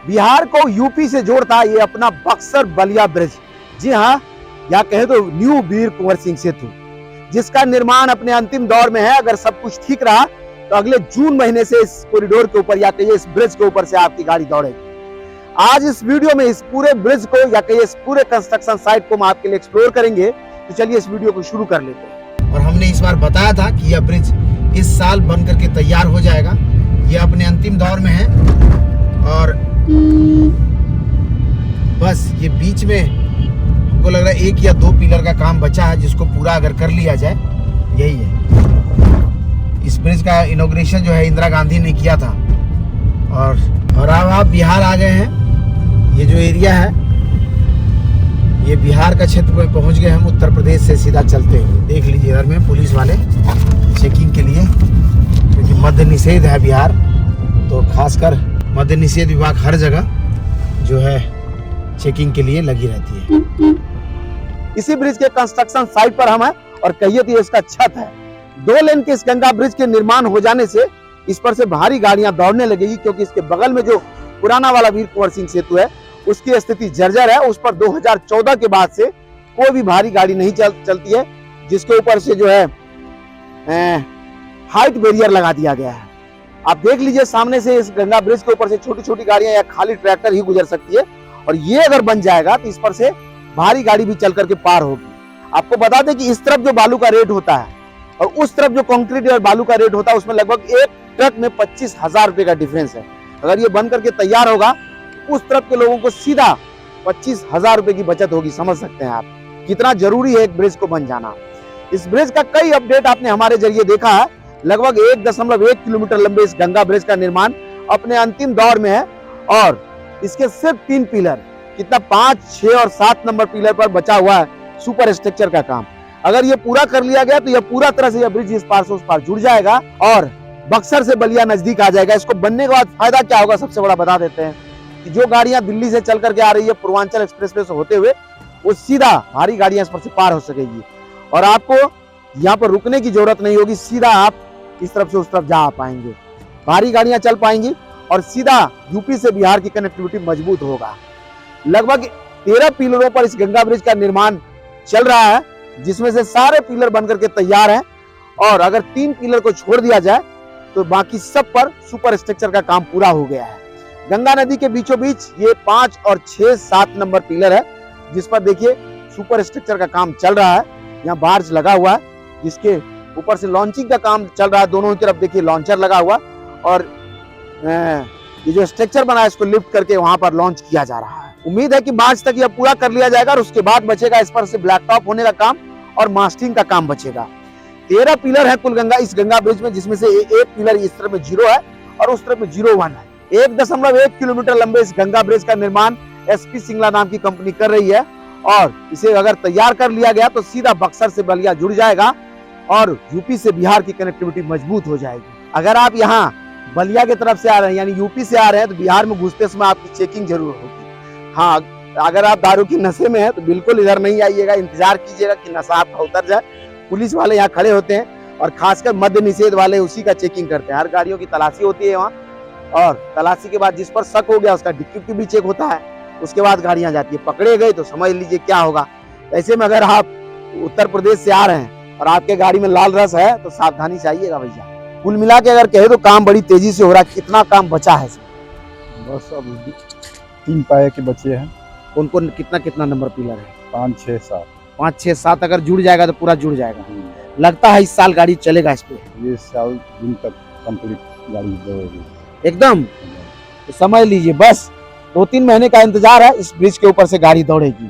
बिहार को यूपी से जोड़ता ये अपना बक्सर बलिया ब्रिज। जी हाँ, या कहे तो न्यू वीर कुंवर सिंह सेतु, जिसका निर्माण अपने अंतिम दौर में है। अगर सब कुछ ठीक रहा तो अगले जून महीने से इस कॉरिडोर के ऊपर या कहिए इस ब्रिज के ऊपर से आपकी गाड़ी दौड़ेगी। आज इस वीडियो में इस पूरे ब्रिज को या कहिए इस पूरे कंस्ट्रक्शन साइट को हम आपके लिए एक्सप्लोर करेंगे। तो चलिए इस वीडियो को शुरू कर लेते हैं। और हमने इस बार बताया था कि यह ब्रिज इस साल बन करके तैयार हो जाएगा। यह अपने अंतिम दौर में है और बस ये बीच में हमको लग रहा है 1 या 2 पिलर का काम बचा है, जिसको पूरा अगर कर लिया जाए यही है। इस ब्रिज का इनॉग्रेशन जो है इंदिरा गांधी ने किया था। और अब आप बिहार आ गए हैं। ये जो एरिया है ये बिहार का क्षेत्र में पहुंच गए हम, उत्तर प्रदेश से सीधा चलते हुए। देख लीजिए इधर में पुलिस वाले चेकिंग के लिए, क्योंकि मद्य निषेध है बिहार, तो खासकर मद्य निषेध विभाग हर जगह जो है चेकिंग के लिए लगी रहती है। इसी ब्रिज के कंस्ट्रक्शन साइट पर हम हैं और कहिए तो इसका छत है। 2 लेन के इस गंगा ब्रिज के निर्माण हो जाने से इस पर से भारी गाड़ियां दौड़ने लगेगी, क्योंकि इसके बगल में जो पुराना वाला वीर कुंवर सिंह सेतु है उसकी स्थिति जर्जर है। उस पर 2014 के बाद से कोई भी भारी गाड़ी नहीं चलती है, जिसके ऊपर से जो है हाइट बैरियर लगा दिया गया है। आप देख लीजिए सामने से इस गंगा ब्रिज के ऊपर से छोटी छोटी गाड़ियां या खाली ट्रैक्टर ही गुजर सकती है, और ये अगर बन जाएगा तो इस पर से भारी गाड़ी भी चल करके पार होगी। आपको बता दें कि इस तरफ जो बालू का रेट होता है और उस तरफ जो कंक्रीट और बालू का रेट होता है, उसमें लगभग एक ट्रक में 25,000 रुपए का डिफरेंस है। अगर ये बन करके तैयार होगा उस तरफ के लोगों को सीधा 25,000 रुपए की बचत होगी। समझ सकते हैं आप कितना जरूरी है एक ब्रिज को बन जाना। इस ब्रिज का कई अपडेट आपने हमारे जरिए देखा है। लगभग 1.1 किलोमीटर लंबे इस गंगा ब्रिज का निर्माण अपने अंतिम दौर में है, और इसके सिर्फ 3 पिलर, कितना 5, 6 और 7 नंबर पिलर पर बचा हुआ है सुपर स्ट्रक्चर का काम। अगर ये पूरा कर लिया गया तो यह पूरा तरह से यह ब्रिज इस पार से उस पार जुड़ जाएगा और बक्सर से बलिया नजदीक आ जाएगा। इसको बनने के बाद फायदा क्या होगा, सबसे बड़ा बता देते हैं कि जो गाड़ियां दिल्ली से चल करके आ रही है पूर्वांचल एक्सप्रेसवे से होते हुए, वो सीधा भारी गाड़ियां इस पर से पार हो सकेगी और आपको यहाँ पर रुकने की जरूरत नहीं होगी। सीधा आप इस तरफ से उस तरफ जा पाएंगे, भारी गाड़ियां चल पाएंगी और सीधा यूपी से बिहार की कनेक्टिविटी मजबूत होगा। लगभग 13 पिलरों पर इस गंगा ब्रिज का निर्माण चल रहा है, जिसमें से सारे पिलर बनकर के तैयार हैं, और अगर 3 पिलर को छोड़ दिया जाए तो बाकी सब पर सुपर स्ट्रक्चर का काम पूरा हो गया है। गंगा नदी के बीचों बीच ये 5 और 6, 7 नंबर पिलर है, जिस पर देखिए सुपर स्ट्रक्चर का काम चल रहा है। यहाँ बार्ज लगा हुआ है, जिसके ऊपर से लॉन्चिंग का काम चल रहा है। दोनों ही तरफ देखिए लॉन्चर लगा हुआ, और ये जो स्ट्रक्चर बना है इसको लिफ्ट करके वहां पर लॉन्च किया जा रहा है। उम्मीद है कि मार्च तक यह पूरा कर लिया जाएगा और उसके बाद बचेगा इस पर से ब्लैक टॉप होने का काम और मास्टरिंग का काम बचेगा। 13 पिलर है कुल इस गंगा ब्रिज में, जिसमें से एक पिलर इस तरफ में 0 है और उस तरफ में 0-1 है। 1.1 किलोमीटर लंबे इस गंगा ब्रिज का निर्माण SP सिंगला नाम की कंपनी कर रही है, और इसे अगर तैयार कर लिया गया तो सीधा बक्सर से बलिया जुड़ जाएगा और यूपी से बिहार की कनेक्टिविटी मजबूत हो जाएगी। अगर आप यहाँ बलिया की तरफ से आ रहे हैं यानी यूपी से आ रहे हैं तो बिहार में घुसते समय आपकी चेकिंग जरूर होगी। हाँ, अगर आप दारू की नशे में है तो बिल्कुल इधर नहीं आइएगा, इंतजार कीजिएगा कि नशा आपका उतर जाए। पुलिस वाले यहाँ खड़े होते हैं और खासकर मद्य निषेध वाले उसी का चेकिंग करते हैं। हर गाड़ियों की तलाशी होती है वहाँ, और तलाशी के बाद जिस पर शक हो गया उसका डिक्की भी चेक होता है। उसके बाद गाड़ियां जाती है। पकड़े गए तो समझ लीजिए क्या होगा। ऐसे में अगर आप उत्तर प्रदेश से आ रहे हैं और आपके गाड़ी में लाल रस है तो सावधानी से आइएगा भैया। कुल मिला के अगर कहे तो काम बड़ी तेजी से हो रहा है। कितना काम बचा है? बस अब 3 पाए के बचे हैं। कौन कौन कितना नंबर पिलर है? 5, 6, 7। 5, 6, 7 अगर जुड़ जाएगा तो पूरा जुड़ जाएगा। लगता है इस साल गाड़ी चलेगा इस पे। ये साल दिन तक कंप्लीट गाड़ी दौड़ेगी एकदम। तो समझ लीजिए बस 2-3 महीने का इंतजार है, इस ब्रिज के ऊपर से गाड़ी दौड़ेगी।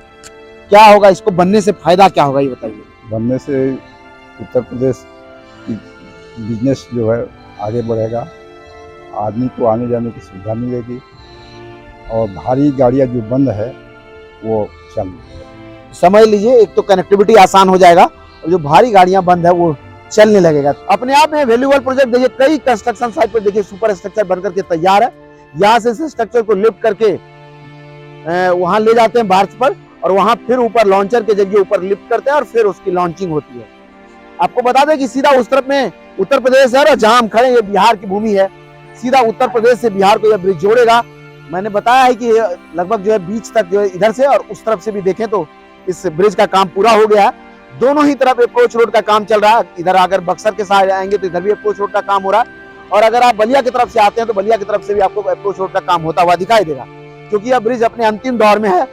क्या होगा, इसको बनने से फायदा क्या होगा ये बताइए। बनने से उत्तर प्रदेश की बिजनेस जो है आगे बढ़ेगा, आदमी को आने जाने की सुविधा मिलेगी, और भारी गाड़ियां जो बंद है वो चल, समझ लीजिए एक तो कनेक्टिविटी आसान हो जाएगा और जो भारी गाड़ियां बंद है वो चलने लगेगा। अपने आप में वैल्यूएबल प्रोजेक्ट देखिए, कई कंस्ट्रक्शन साइट पर देखिए सुपर स्ट्रक्चर बनकर के तैयार है। यहाँ से इस स्ट्रक्चर को लिफ्ट करके वहां ले जाते हैं बार्ज पर, और वहां फिर ऊपर लॉन्चर के जरिए ऊपर लिफ्ट करते हैं और फिर उसकी लॉन्चिंग होती है। आपको बता दें कि सीधा उस तरफ में उत्तर प्रदेश है और जहां हम खड़े ये बिहार की भूमि है। सीधा उत्तर प्रदेश से बिहार को यह ब्रिज जोड़ेगा मैंने बताया है कि लगभग जो है बीच तक जो है इधर से और उस तरफ से भी देखें तो इस ब्रिज का काम पूरा हो गया है। दोनों ही तरफ अप्रोच रोड का काम चल रहा है। इधर अगर बक्सर के साइड आएंगे तो इधर भी अप्रोच रोड का काम हो रहा है, और अगर आप बलिया की तरफ से आते हैं तो बलिया की तरफ से भी आपको अप्रोच रोड का काम होता हुआ दिखाई देगा, क्योंकि यह ब्रिज अपने अंतिम दौर में है।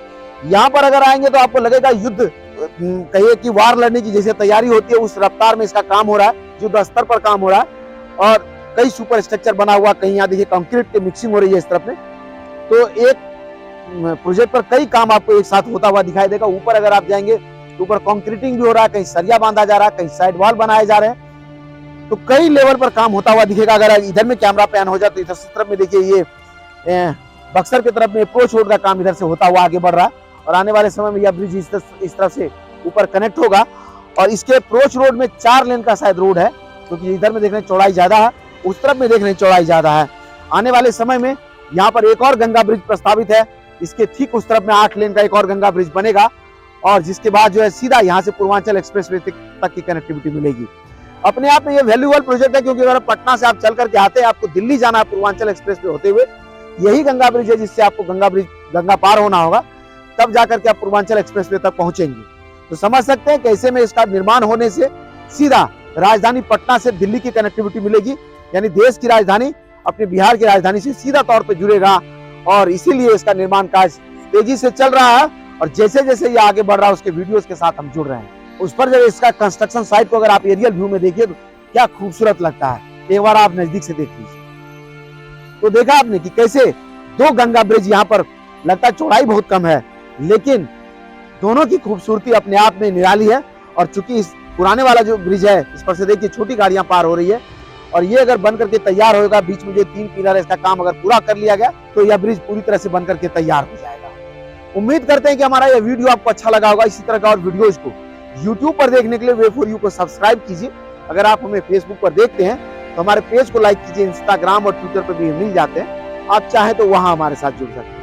यहाँ पर अगर आएंगे तो आपको लगेगा युद्ध, कहिए कि वार लड़ने की जैसे तैयारी होती है उस रफ्तार में इसका काम हो रहा है, युद्ध स्तर पर काम हो रहा है। और कई सुपर स्ट्रक्चर बना हुआ, कहीं यहाँ देखिए कंक्रीट की मिक्सिंग हो रही है इस तरफ में। तो एक प्रोजेक्ट पर कई काम आपको एक साथ होता हुआ दिखाई देगा। ऊपर अगर आप जाएंगे तो ऊपर कंक्रीटिंग भी हो रहा है, कहीं सरिया बांधा जा रहा है, कहीं साइड वॉल बनाए जा रहे हैं। तो कई लेवल पर काम होता हुआ दिखेगा। अगर इधर में कैमरा पैन हो जाए तो इधर तरफ में देखिए ये बक्सर की तरफ में अप्रोच रोड का काम इधर से होता हुआ आगे बढ़ रहा है, और आने वाले समय में यह ब्रिज इस तरफ से ऊपर कनेक्ट होगा। और इसके अप्रोच रोड में 4 लेन का शायद रोड है, क्योंकि इधर में देखने चौड़ाई ज्यादा है, उस तरफ में देखने चौड़ाई ज्यादा है। आने वाले समय में यहाँ पर एक और गंगा ब्रिज प्रस्तावित है, इसके ठीक उस तरफ में 8 लेन का एक और गंगा ब्रिज बनेगा, और जिसके बाद जो है सीधा यहाँ से पूर्वांचल एक्सप्रेसवे तक की कनेक्टिविटी मिलेगी। अपने आप में ये वैल्यूएबल प्रोजेक्ट है, क्योंकि अगर पटना से आप चल करके आते हैं, आपको दिल्ली जाना है पूर्वांचल एक्सप्रेसवे होते हुए, यही गंगा ब्रिज है जिससे आपको गंगा पार होना होगा, तब जाकर के आप पूर्वांचल एक्सप्रेसवे तक पहुंचेंगे। तो समझ सकते हैं कैसे में इसका निर्माण होने से सीधा राजधानी पटना से दिल्ली की कनेक्टिविटी मिलेगी, यानी देश की राजधानी अपने बिहार की राजधानी से सीधा तौर पर जुड़ेगा। और इसीलिए इसका निर्माण कार्य तेजी से चल रहा है, और जैसे जैसे ये आगे बढ़ रहा है उसके वीडियोस के साथ हम जुड़ रहे हैं। उस पर जब इसका कंस्ट्रक्शन साइट को अगर आप एरियल व्यू में देखिए तो क्या खूबसूरत लगता है, एक बार आप नजदीक से देख लीजिए। तो देखा आपने कि कैसे 2 गंगा ब्रिज यहाँ पर लगता है चौड़ाई बहुत कम है, लेकिन दोनों की खूबसूरती अपने आप में निराली है। और चूंकि इस पुराने वाला जो ब्रिज है इस पर से देखिए छोटी गाड़ियां पार हो रही है, और ये अगर बन करके तैयार होगा, बीच में जो 3 पिलर है इसका काम अगर पूरा कर लिया गया तो यह ब्रिज पूरी तरह से बन करके तैयार हो जाएगा। उम्मीद करते हैं कि हमारा यह वीडियो आपको अच्छा लगा होगा। इसी तरह का और वीडियोज को YouTube पर देखने के लिए वे फॉर यू को सब्सक्राइब कीजिए। अगर आप हमें फेसबुक पर देखते हैं तो हमारे पेज को लाइक कीजिए। इंस्टाग्राम और ट्विटर पर भी मिल जाते हैं, आप चाहें तो वहां हमारे साथ जुड़ सकते हैं।